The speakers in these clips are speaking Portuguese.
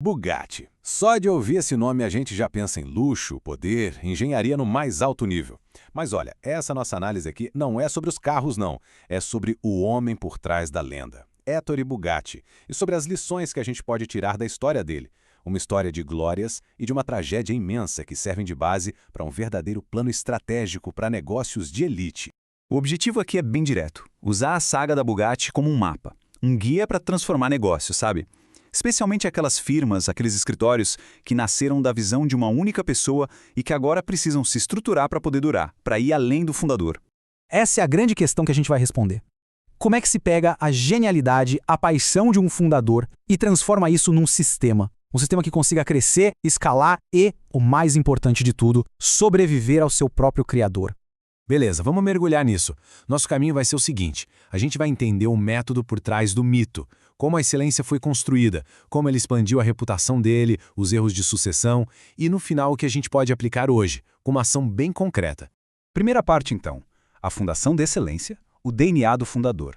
Bugatti. Só de ouvir esse nome a gente já pensa em luxo, poder, engenharia no mais alto nível. Mas olha, essa nossa análise aqui não é sobre os carros não, é sobre o homem por trás da lenda, Ettore Bugatti, e sobre as lições que a gente pode tirar da história dele. Uma história de glórias e de uma tragédia imensa que servem de base para um verdadeiro plano estratégico para negócios de elite. O objetivo aqui é bem direto: usar a saga da Bugatti como um mapa, um guia para transformar negócios, sabe? Especialmente aquelas firmas, aqueles escritórios que nasceram da visão de uma única pessoa e que agora precisam se estruturar para poder durar, para ir além do fundador. Essa é a grande questão que a gente vai responder. Como é que se pega a genialidade, a paixão de um fundador e transforma isso num sistema? Um sistema que consiga crescer, escalar e, o mais importante de tudo, sobreviver ao seu próprio criador. Beleza, vamos mergulhar nisso. Nosso caminho vai ser o seguinte: a gente vai entender o método por trás do mito, como a excelência foi construída, como ele expandiu a reputação dele, os erros de sucessão e, no final, o que a gente pode aplicar hoje, com uma ação bem concreta. Primeira parte, então: a fundação da excelência, o DNA do fundador.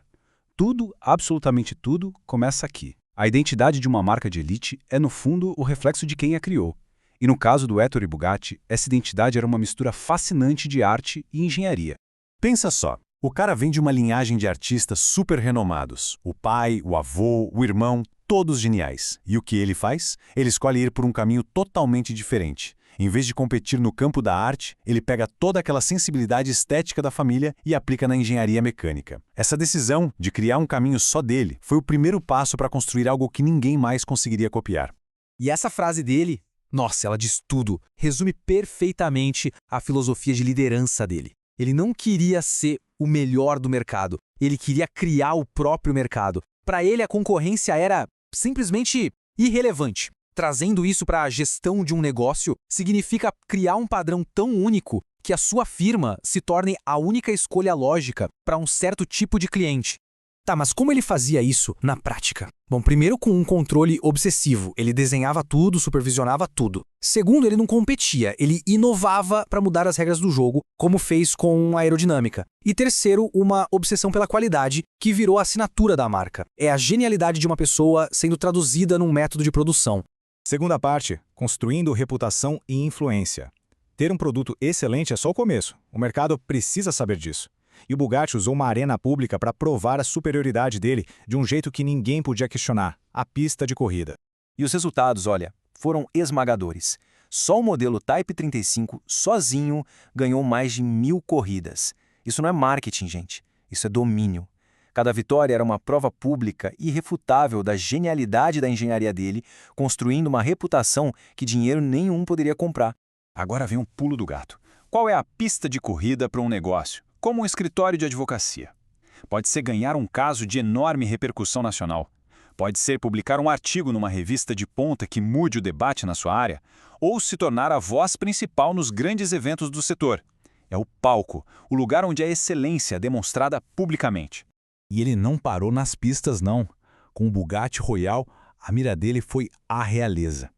Tudo, absolutamente tudo, começa aqui. A identidade de uma marca de elite é, no fundo, o reflexo de quem a criou. E no caso do Ettore Bugatti, essa identidade era uma mistura fascinante de arte e engenharia. Pensa só, o cara vem de uma linhagem de artistas super renomados. O pai, o avô, o irmão, todos geniais. E o que ele faz? Ele escolhe ir por um caminho totalmente diferente. Em vez de competir no campo da arte, ele pega toda aquela sensibilidade estética da família e aplica na engenharia mecânica. Essa decisão de criar um caminho só dele foi o primeiro passo para construir algo que ninguém mais conseguiria copiar. E essa frase dele, nossa, ela diz tudo, resume perfeitamente a filosofia de liderança dele. Ele não queria ser o melhor do mercado, ele queria criar o próprio mercado. Para ele, a concorrência era simplesmente irrelevante. Trazendo isso para a gestão de um negócio, significa criar um padrão tão único que a sua firma se torne a única escolha lógica para um certo tipo de cliente. Tá, mas como ele fazia isso na prática? Bom, primeiro com um controle obsessivo. Ele desenhava tudo, supervisionava tudo. Segundo, ele não competia, ele inovava para mudar as regras do jogo, como fez com a aerodinâmica. E terceiro, uma obsessão pela qualidade, que virou a assinatura da marca. É a genialidade de uma pessoa sendo traduzida num método de produção. Segunda parte, construindo reputação e influência. Ter um produto excelente é só o começo. O mercado precisa saber disso. E o Bugatti usou uma arena pública para provar a superioridade dele de um jeito que ninguém podia questionar: a pista de corrida. E os resultados, olha, foram esmagadores. Só o modelo Type 35, sozinho, ganhou mais de 1000 corridas. Isso não é marketing, gente. Isso é domínio. Cada vitória era uma prova pública irrefutável da genialidade da engenharia dele, construindo uma reputação que dinheiro nenhum poderia comprar. Agora vem um pulo do gato. Qual é a pista de corrida para um negócio, como um escritório de advocacia? Pode ser ganhar um caso de enorme repercussão nacional. Pode ser publicar um artigo numa revista de ponta que mude o debate na sua área, ou se tornar a voz principal nos grandes eventos do setor. É o palco, o lugar onde a excelência é demonstrada publicamente. E ele não parou nas pistas, não. Com o Bugatti Royale, a mira dele foi a realeza.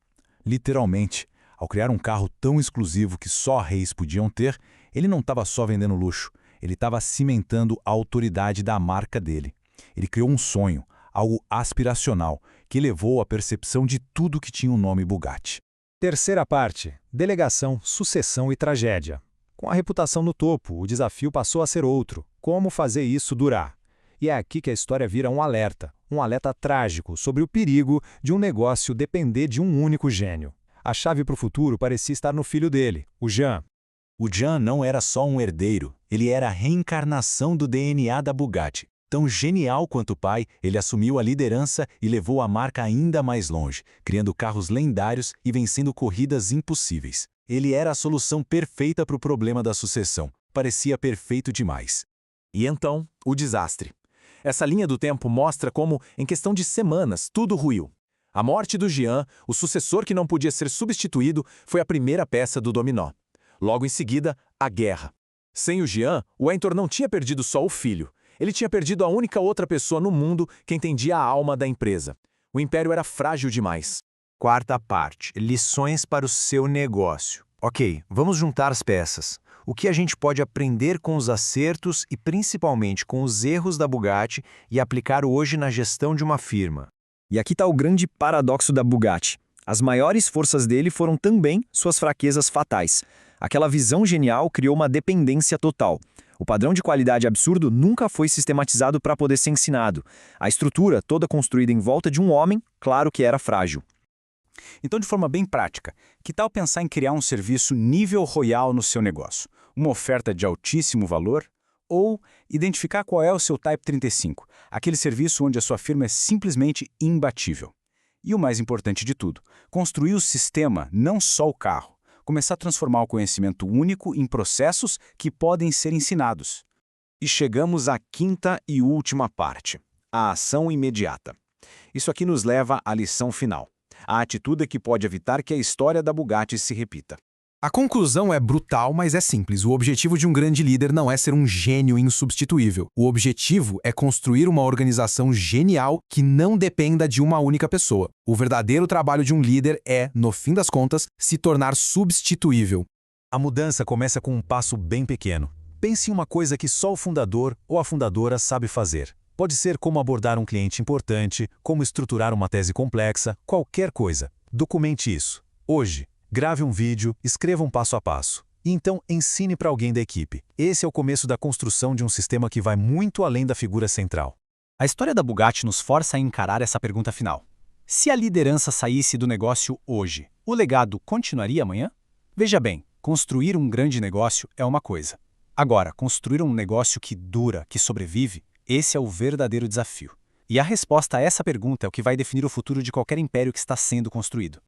Literalmente, ao criar um carro tão exclusivo que só reis podiam ter, ele não estava só vendendo luxo, ele estava cimentando a autoridade da marca dele. Ele criou um sonho, algo aspiracional, que elevou a percepção de tudo que tinha o nome Bugatti. Terceira parte, delegação, sucessão e tragédia. Com a reputação no topo, o desafio passou a ser outro: como fazer isso durar? E é aqui que a história vira um alerta trágico sobre o perigo de um negócio depender de um único gênio. A chave para o futuro parecia estar no filho dele, o Jean. O Jean não era só um herdeiro, ele era a reencarnação do DNA da Bugatti. Tão genial quanto o pai, ele assumiu a liderança e levou a marca ainda mais longe, criando carros lendários e vencendo corridas impossíveis. Ele era a solução perfeita para o problema da sucessão. Parecia perfeito demais. E então, o desastre. Essa linha do tempo mostra como, em questão de semanas, tudo ruiu. A morte do Jean, o sucessor que não podia ser substituído, foi a primeira peça do dominó. Logo em seguida, a guerra. Sem o Jean, o Ettore não tinha perdido só o filho. Ele tinha perdido a única outra pessoa no mundo que entendia a alma da empresa. O império era frágil demais. Quarta parte, lições para o seu negócio. Ok, vamos juntar as peças. O que a gente pode aprender com os acertos e principalmente com os erros da Bugatti e aplicar hoje na gestão de uma firma? E aqui está o grande paradoxo da Bugatti. As maiores forças dele foram também suas fraquezas fatais. Aquela visão genial criou uma dependência total. O padrão de qualidade absurdo nunca foi sistematizado para poder ser ensinado. A estrutura, toda construída em volta de um homem, claro que era frágil. Então, de forma bem prática, que tal pensar em criar um serviço nível royal no seu negócio? Uma oferta de altíssimo valor? Ou identificar qual é o seu Type 35, aquele serviço onde a sua firma é simplesmente imbatível. E o mais importante de tudo, construir o sistema, não só o carro. Começar a transformar o conhecimento único em processos que podem ser ensinados. E chegamos à quinta e última parte, a ação imediata. Isso aqui nos leva à lição final. A atitude que pode evitar que a história da Bugatti se repita. A conclusão é brutal, mas é simples. O objetivo de um grande líder não é ser um gênio insubstituível. O objetivo é construir uma organização genial que não dependa de uma única pessoa. O verdadeiro trabalho de um líder é, no fim das contas, se tornar substituível. A mudança começa com um passo bem pequeno. Pense em uma coisa que só o fundador ou a fundadora sabe fazer. Pode ser como abordar um cliente importante, como estruturar uma tese complexa, qualquer coisa. Documente isso. Hoje, grave um vídeo, escreva um passo a passo. E então ensine para alguém da equipe. Esse é o começo da construção de um sistema que vai muito além da figura central. A história da Bugatti nos força a encarar essa pergunta final. Se a liderança saísse do negócio hoje, o legado continuaria amanhã? Veja bem, construir um grande negócio é uma coisa. Agora, construir um negócio que dura, que sobrevive, esse é o verdadeiro desafio. E a resposta a essa pergunta é o que vai definir o futuro de qualquer império que está sendo construído.